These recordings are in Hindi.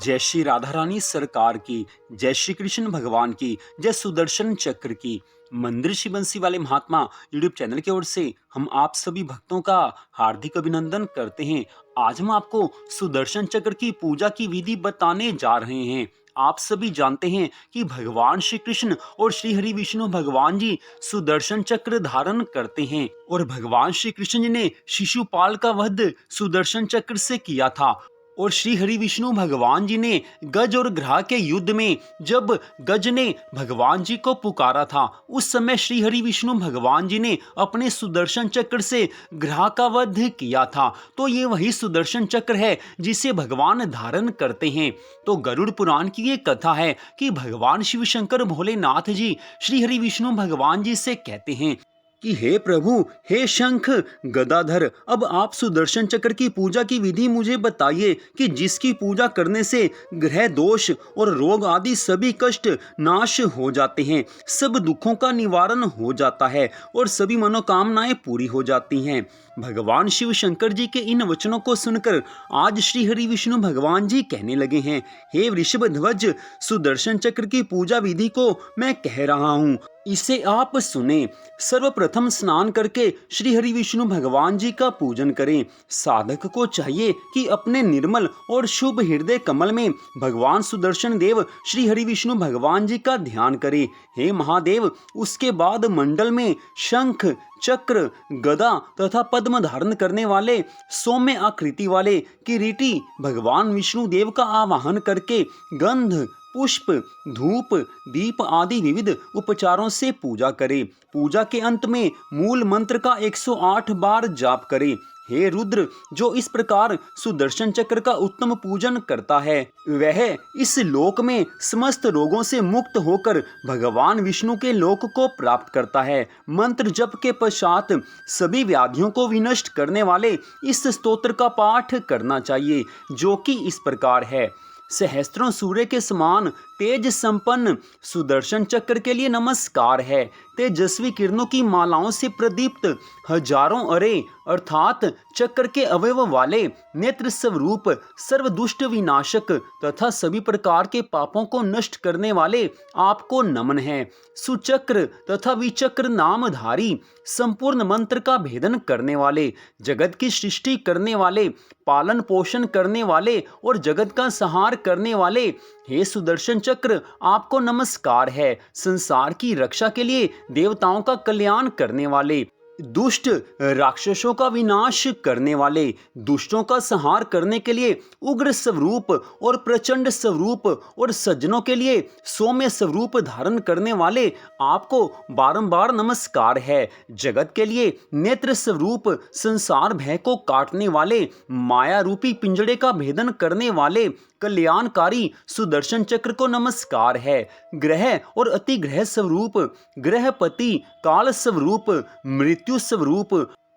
जय श्री राधा रानी सरकार की, जय श्री कृष्ण भगवान की, जय सुदर्शन चक्र की। मंदिर श्री बंसी वाले महात्मा यूट्यूब चैनल की ओर से हम आप सभी भक्तों का हार्दिक अभिनंदन करते हैं। आज हम आपको सुदर्शन चक्र की पूजा की विधि बताने जा रहे हैं। आप सभी जानते हैं कि भगवान श्री कृष्ण और श्री हरि विष्णु भगवान जी सुदर्शन चक्र धारण करते हैं और भगवान श्री कृष्ण जी ने शिशुपाल का वध सुदर्शन चक्र से किया था। और श्री हरि विष्णु भगवान जी ने गज और ग्रह के युद्ध में जब गज ने भगवान जी को पुकारा था, उस समय श्री हरि विष्णु भगवान जी ने अपने सुदर्शन चक्र से ग्रह का वध किया था। तो ये वही सुदर्शन चक्र है जिसे भगवान धारण करते हैं। तो गरुड़ पुराण की ये कथा है कि भगवान शिव शंकर भोलेनाथ जी श्री हरि विष्णु भगवान जी से कहते हैं कि हे प्रभु, हे शंख गदाधर, अब आप सुदर्शन चक्र की पूजा की विधि मुझे बताइए कि जिसकी पूजा करने से ग्रह दोष और रोग आदि सभी कष्ट नाश हो जाते हैं, सब दुखों का निवारण हो जाता है और सभी मनोकामनाएं पूरी हो जाती हैं। भगवान शिव शंकर जी के इन वचनों को सुनकर आज श्री हरि विष्णु भगवान जी कहने लगे हैं, हे वृषभ ध्वज, सुदर्शन चक्र की पूजा विधि को मैं कह रहा हूँ, इसे आप सुने। सर्वप्रथम स्नान करके श्री हरि विष्णु भगवान जी का पूजन करें। साधक को चाहिए कि अपने निर्मल और शुभ हृदय कमल में भगवान सुदर्शन देव श्री हरि विष्णु भगवान जी का ध्यान करे। हे महादेव, उसके बाद मंडल में शंख, चक्र, गदा तथा पद्म धारण करने वाले सौम्य आकृति वाले किरीटी भगवान विष्णु देव का आवाहन करके गंध, पुष्प, धूप, दीप आदि विविध उपचारों से पूजा करें। पूजा के अंत में मूल मंत्र का 108 बार जाप करें। हे रुद्र, जो इस प्रकार सुदर्शन चक्र का उत्तम पूजन करता है, वह इस लोक में समस्त रोगों से मुक्त होकर भगवान विष्णु के लोक को प्राप्त करता है। मंत्र जप के पश्चात सभी व्याधियों को विनष्ट करने वाले इस स्तोत्र का पाठ करना चाहिए, जो कि इस प्रकार है। सहस्त्रों सूर्य के समान तेज संपन्न सुदर्शन चक्र के लिए नमस्कार है। तेजस्वी किरणों की मालाओं से प्रदीप्त हजारों अरे अर्थात चक्र के अवयव वाले नेत्र स्वरूप सर्व दुष्ट विनाशक तथा सभी प्रकार के पापों को नष्ट करने वाले आपको नमन है। सुचक्र तथा विचक्र नामधारी, संपूर्ण मंत्र का भेदन करने वाले, जगत की सृष्टि करने वाले, पालन पोषण करने वाले और जगत का संहार करने वाले, हे सुदर्शन चक्र, आपको नमस्कार है। संसार की रक्षा के लिए देवताओं का कल्याण करने वाले, दुष्ट राक्षसों का विनाश करने वाले, दुष्टों का संहार करने के लिए उग्र स्वरूप और प्रचंड स्वरूप और सज्जनों के लिए सौम्य स्वरूप धारण करने वाले आपको बारंबार नमस्कार है। जगत के लिए नेत्र स्वरूप, संसार भय को काटने वाले, माया रूपी पिंजड़े का भेदन करने वाले कल्याणकारी सुदर्शन चक्र को नमस्कार है। ग्रह और अतिग्रह स्वरूप, ग्रहपति, काल स्वरूप, मृत्यु स्वरूप,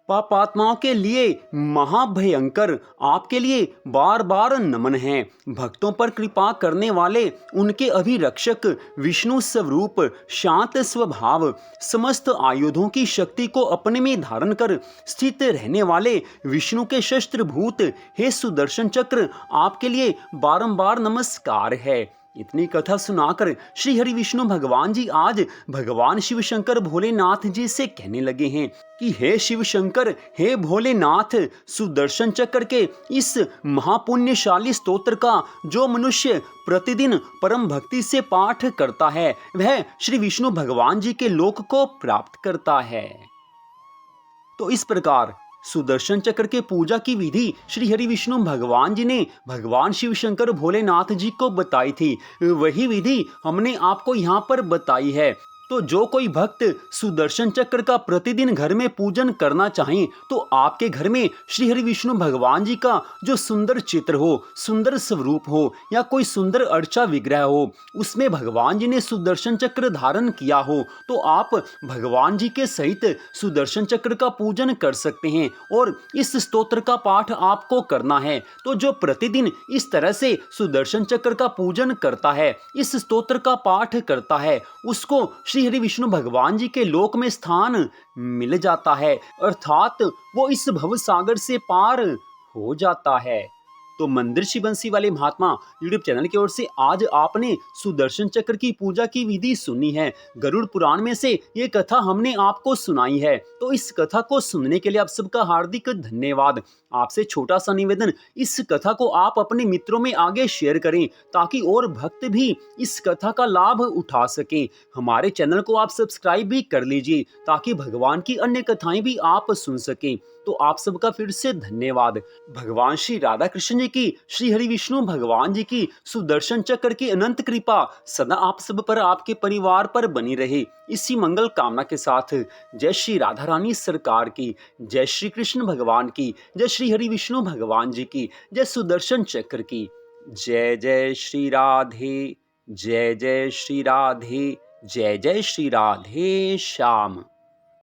पापात्माओं के लिए महाभयंकर आपके लिए बार बार नमन है। भक्तों पर कृपा करने वाले, उनके अभिरक्षक, विष्णु स्वरूप, शांत स्वभाव, समस्त आयुधों की शक्ति को अपने में धारण कर स्थित रहने वाले विष्णु के शस्त्रभूत, हे सुदर्शन चक्र, आपके लिए बारंबार नमस्कार है। इतनी कथा सुनाकर श्री हरि विष्णु भगवान जी आज भगवान शिव शंकर भोलेनाथ जी से कहने लगे हैं कि हे शिव शंकर, हे भोलेनाथ, सुदर्शन चक्र के इस महापुण्यशाली स्तोत्र का जो मनुष्य प्रतिदिन परम भक्ति से पाठ करता है, वह श्री विष्णु भगवान जी के लोक को प्राप्त करता है। तो इस प्रकार सुदर्शन चक्र के पूजा की विधि श्री हरि विष्णु भगवान जी ने भगवान शिव शंकर भोलेनाथ जी को बताई थी, वही विधि हमने आपको यहाँ पर बताई है। तो जो कोई भक्त सुदर्शन चक्र का प्रतिदिन घर में पूजन करना चाहें, तो आपके घर में श्री हरि विष्णु भगवान जी का जो सुंदर चित्र हो, सुंदर स्वरूप हो या कोई सुंदर अर्चा विग्रह हो, उसमें भगवान जी ने सुदर्शन चक्र धारण किया हो, तो आप भगवान जी के सहित सुदर्शन चक्र का पूजन कर सकते हैं और इस स्तोत्र का पाठ आपको करना है। तो जो प्रतिदिन इस तरह से सुदर्शन चक्र का पूजन करता है, इस स्तोत्र का पाठ करता है, उसको श्री हरि विष्णु भगवान जी के लोक में स्थान मिल जाता है, अर्थात वो इस भव सागर से पार हो जाता है। तो मंदिर श्री बंसी वाले महात्मा यूट्यूब चैनल की ओर से आज आपने सुदर्शन चक्र की पूजा की विधि सुनी है। गरुड़ पुराण में से ये कथा हमने आपको सुनाई है। तो इस कथा को सुनने के लिए आप सबका हार्दिक धन्यवाद। आपसे छोटा सा निवेदन, इस कथा को आप अपने मित्रों में आगे शेयर करें ताकि और भक्त भी इस कथा का लाभ उठा सकें। हमारे चैनल को आप सब्सक्राइब भी कर लीजिए ताकि भगवान की अन्य कथाएं भी आप सुन सकें। तो आप सबका फिर से धन्यवाद। भगवान श्री राधा कृष्ण जी की, श्री हरि विष्णु भगवान जी की सुदर्शन चक्र की अनंत कृपा सदा आप सब पर, आपके परिवार पर बनी रहे। इसी मंगल कामना के साथ जय श्री राधा रानी सरकार की, जय श्री कृष्ण भगवान की, जय श्री हरि विष्णु भगवान जी की, जय सुदर्शन चक्र की। जय जय श्री राधे, जय जय श्री राधे, जय जय श्री राधे श्याम।